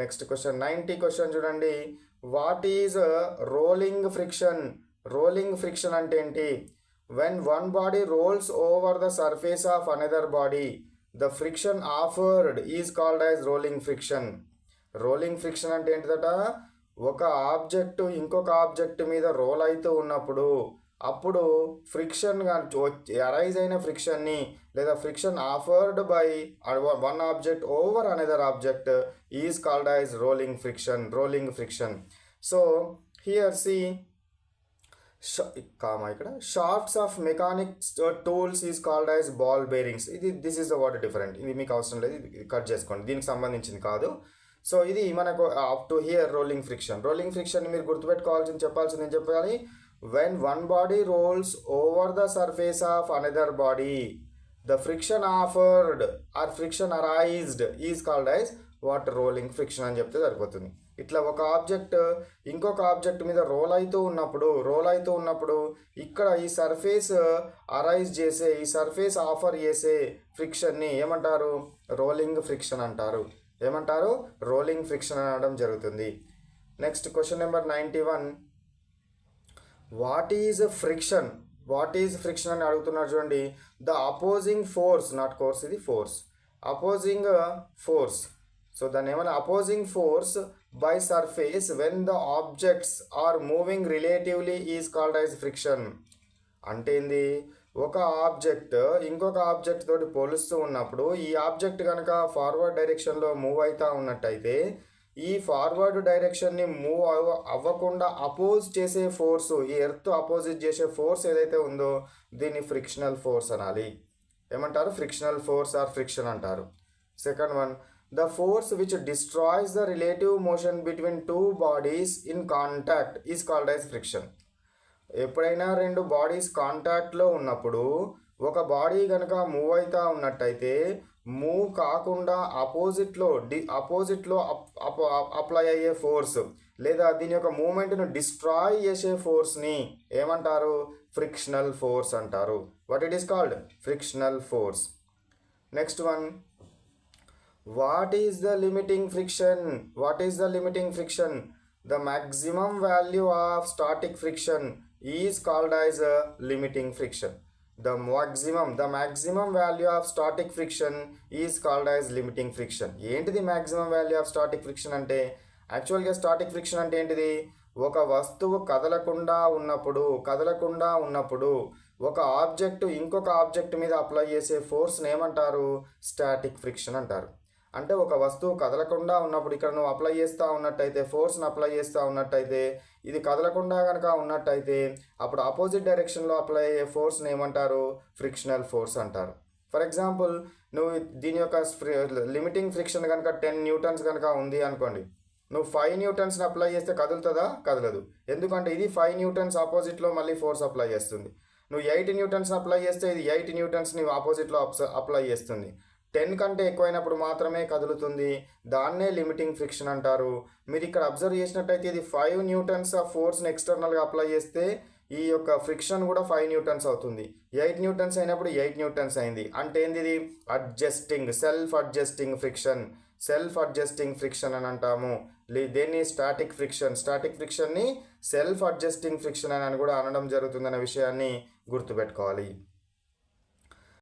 Next question 90 question చూడండి. What is rolling friction? Rolling friction అంటే ఏంటి? When one body rolls over the surface of another body the friction offered is called as rolling friction. Rolling friction అంటే ఏంటిదట? ఒక object ఇంకొక object మీద role అవుతూ ఉన్నప్పుడు అప్పుడు ఫ్రిక్షన్ అరైజ్ అయిన ఫ్రిక్షన్ని లేదా friction offered by one object over another object is called as rolling friction. So here see ఇక్కడ shafts of mechanic tools is called as ball bearings. This is the what different. ఇది మీకు అవసరం లేదు, ఇది cut చేసుకోండి, దీనికి సంబంధించింది కాదు. సో ఇది మనకు up to hear rolling friction మీరు గుర్తుపెట్టుకోవాల్సింది, చెప్పాల్సింది ఏం చెప్పాలి? when one body rolls over the surface of another body the friction offered or friction arised is called as what rolling friction అని చెప్తే సరిపోతుంది. ఇట్లా ఒక ఆబ్జెక్ట్ ఇంకొక ఆబ్జెక్ట్ మీద రోల్ అవుతూ ఉన్నప్పుడు ఇక్కడ ఈ సర్ఫేస్ అరైజ్ చేసే ఈ సర్ఫేస్ ఆఫర్ చేసే ఫ్రిక్షన్ని ఏమంటారు? రోలింగ్ ఫ్రిక్షన్ అంటారు. ఏమంటారు? రోలింగ్ ఫ్రిక్షన్ అనడం జరుగుతుంది. Next question number 91. What is friction అని అడుగుతున్నారు చూడండి. The opposing force, not course, ఇది ఫోర్స్, అపోజింగ్ ఫోర్స్. సో దాన్ని ఏమైనా opposing force by surface when the objects are moving relatively is called as friction. అంటే ఏంది? ఒక ఆబ్జెక్ట్ ఇంకొక ఆబ్జెక్ట్ తోటి పోలుస్తూ ఉన్నప్పుడు ఈ ఆబ్జెక్ట్ కనుక ఫార్వర్డ్ డైరెక్షన్లో మూవ్ అవుతూ ఉన్నట్టయితే ఈ ఫార్వర్డ్ డైరెక్షన్ని మూవ్ అవ్వకుండా అపోజ్ చేసే ఫోర్స్, ఈ ఎర్త్ అపోజిట్ చేసే ఫోర్స్ ఏదైతే ఉందో దీన్ని ఫ్రిక్షనల్ ఫోర్స్ అనాలి. ఏమంటారు? ఫ్రిక్షనల్ ఫోర్స్ ఆర్ ఫ్రిక్షన్ అంటారు. Second one, the force which destroys the relative motion between two bodies in contact is called as friction. ఎప్పుడైనా రెండు బాడీస్ కాంటాక్ట్లో ఉన్నప్పుడు ఒక బాడీ కనుక మూవ్ అవుతూ ఉన్నట్టయితే మూవ్ కాకుండా అపోజిట్లో అప్లై అయ్యే ఫోర్స్ లేదా దీని యొక్క మూమెంట్ను డిస్ట్రాయ్ చేసే ఫోర్స్ని ఏమంటారు? ఫ్రిక్షనల్ ఫోర్స్ అంటారు. What it is called? Frictional force. Next one, what is the limiting friction? The maximum value of static friction is called as a limiting friction. The maximum value of static friction is called as limiting friction. ఏంటిది maximum value of static friction అంటే? యాక్చువల్గా static friction అంటే ఏంటిది? ఒక వస్తువు కదలకుండా ఉన్నప్పుడు ఒక ఆబ్జెక్ట్ ఇంకొక ఆబ్జెక్ట్ మీద అప్లై చేసే ఫోర్స్ని ఏమంటారు? స్టాటిక్ ఫ్రిక్షన్ అంటారు. అంటే ఒక వస్తువు కదలకుండా ఉన్నప్పుడు ఇక్కడ నువ్వు అప్లై చేస్తూ ఉన్నట్టయితే, ఫోర్స్ని అప్లై చేస్తూ ఉన్నట్టయితే, ఇది కదలకుండా కనుక ఉన్నట్టయితే అప్పుడు ఆపోజిట్ డైరెక్షన్లో అప్లై అయ్యే ఫోర్స్ని ఏమంటారు? ఫ్రిక్షనల్ ఫోర్స్ అంటారు. ఫర్ ఎగ్జాంపుల్, నువ్వు దీని యొక్క లిమిటింగ్ ఫ్రిక్షన్ కనుక 10 న్యూటన్స్ కనుక ఉంది అనుకోండి, నువ్వు 5 న్యూటన్స్ని అప్లై చేస్తే కదులుతుందా? కదలదు. ఎందుకంటే ఇది 5 న్యూటన్స్ ఆపోజిట్లో మళ్ళీ ఫోర్స్ అప్లై చేస్తుంది. నువ్వు 8 న్యూటన్స్ని అప్లై చేస్తే ఇది 8 న్యూటన్స్ని ఆపోజిట్లో అప్లై చేస్తుంది. 10 కంటే ఎక్కువైనప్పుడు మాత్రమే కదులుతుంది. దాన్నే లిమిటింగ్ ఫ్రిక్షన్ అంటారు. మీరు ఇక్కడ అబ్జర్వ్ చేసినట్టయితే ఇది 5 న్యూటన్స్ ఆఫ్ ఫోర్స్ని ఎక్స్టర్నల్గా అప్లై చేస్తే ఈ యొక్క ఫ్రిక్షన్ కూడా 5 న్యూటన్స్ అవుతుంది. 8 న్యూటన్స్ అయినప్పుడు 8 న్యూటన్స్ అయింది. అంటే ఏంది? ఇది సెల్ఫ్ అడ్జస్టింగ్ ఫ్రిక్షన్ అని అంటాము. దేన్ని? స్టాటిక్ ఫ్రిక్షన్ని సెల్ఫ్ అడ్జస్టింగ్ ఫ్రిక్షన్ అని కూడా అనడం జరుగుతుందనే విషయాన్ని గుర్తుపెట్టుకోవాలి.